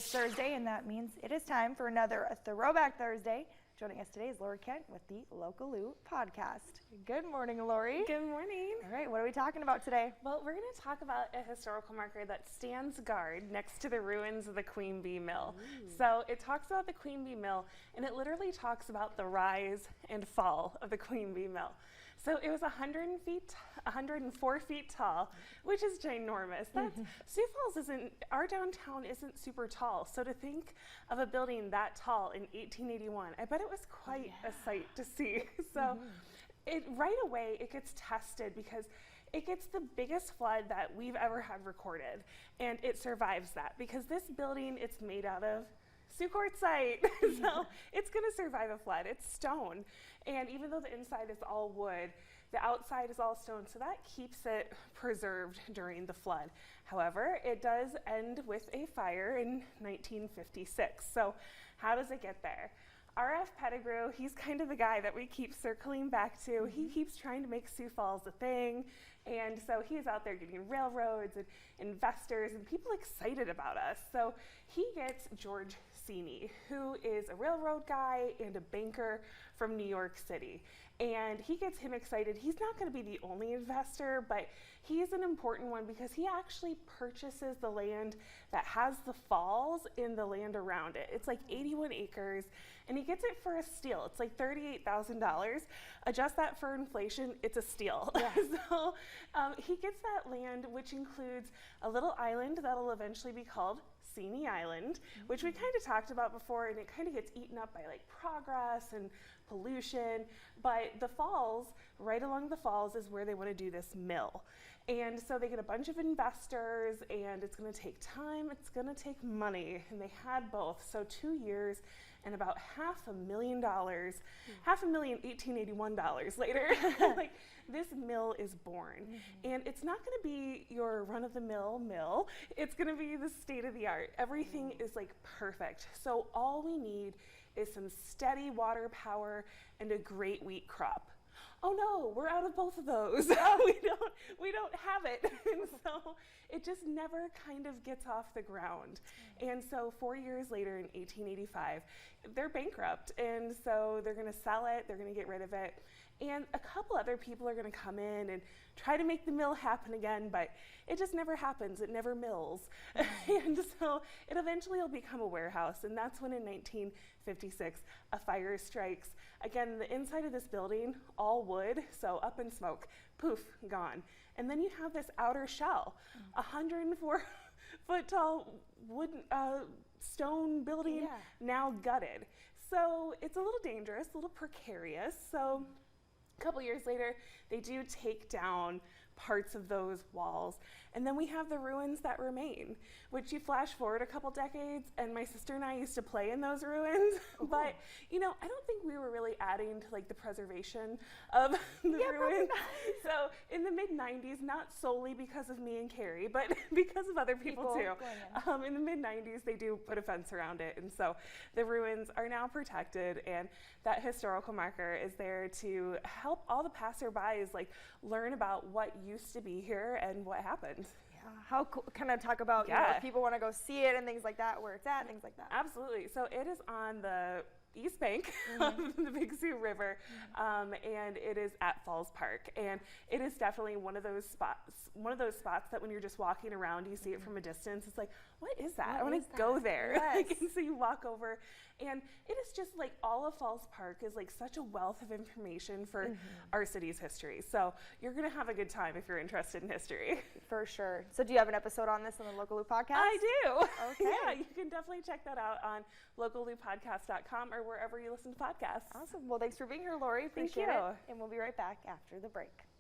is Thursday, and that means it is time for another Throwback Thursday. Joining us today is Lori Kent with the Localoo podcast. Good morning, Lori. Good morning. All right, what are we talking about today? Well, we're going to talk about a historical marker that stands guard next to the ruins of the Queen Bee Mill. Ooh. So it talks about the Queen Bee Mill, and it literally talks about the rise and fall of the Queen Bee Mill. So it was 104 feet tall, which is ginormous. That's, Sioux Falls our downtown isn't super tall. So to think of a building that tall in 1881, I bet it was quite a sight to see. So right away it gets tested because it gets the biggest flood that we've ever had recorded. And it survives that because this building, it's made out of Sioux quartzite, so it's going to survive a flood. It's stone, and even though the inside is all wood, the outside is all stone, so that keeps it preserved during the flood. However, it does end with a fire in 1956. So how does it get there? R.F. Pettigrew, he's kind of the guy that we keep circling back to. He keeps trying to make Sioux Falls a thing, and so he's out there getting railroads and investors and people excited about us. So he gets George Seeney, who is a railroad guy and a banker from New York City. And he gets him excited. He's not going to be the only investor, but he's an important one because he actually purchases the land that has the falls in the land around it. It's like 81 acres, and he gets it for a steal. It's like $38,000. Adjust that for inflation, it's a steal. Yeah. So he gets that land, which includes a little island that'll eventually be called Seeney Island, which we kind of talked about before, and it kind of gets eaten up by like progress and pollution. But the falls, right along the falls, is where they want to do this mill. And so they get a bunch of investors, and it's going to take time, it's going to take money, and they had both. So 2 years and about $500,000, $1881 later, like this mill is born. And it's not going to be your run-of-the-mill mill. It's going to be the state-of-the-art. Everything is like perfect. So all we need is some steady water power and a great wheat crop. Oh no, we're out of both of those. we don't have it. And so it just never kind of gets off the ground. And so 4 years later in 1885, they're bankrupt. And so they're going to sell it, they're going to get rid of it. And a couple other people are going to come in and try to make the mill happen again, but it just never happens. It never mills. And so it eventually will become a warehouse. And that's when in 1956, a fire strikes. Again, the inside of this building, all wood, so up in smoke, poof, gone. And then you have this outer shell, 104-foot tall wooden stone building, now gutted. So it's a little dangerous, a little precarious. So a couple years later, they do take down parts of those walls. And then we have the ruins that remain, which you flash forward a couple decades, and my sister and I used to play in those ruins. Ooh. But, you know, I don't think we were really adding to like the preservation of the ruins. So in the mid-90s, not solely because of me and Carrie, but because of other people too. In the mid-90s, they do put a fence around it. And so the ruins are now protected, and that historical marker is there to help all the passerbys like learn about what used to be here and what happened. Yeah, how cool. Kind of talk about, you know, if people want to go see it and things like that, where it's at, things like that. Absolutely. So it is on the east bank of the Big Sioux River, and it is at Falls Park, and it is definitely one of those spots that when you're just walking around, you see it from a distance. It's like, what is that? I want to go there. Yes. Like, and so you walk over, and it is just like all of Falls Park is like such a wealth of information for our city's history. So you're gonna have a good time if you're interested in history. For sure. So do you have an episode on this on the Localoo podcast? I do. Okay. Yeah, you can definitely check that out on localoopodcast.com or wherever you listen to podcasts. Awesome. Well, thanks for being here, Lori. Appreciate it. And we'll be right back after the break.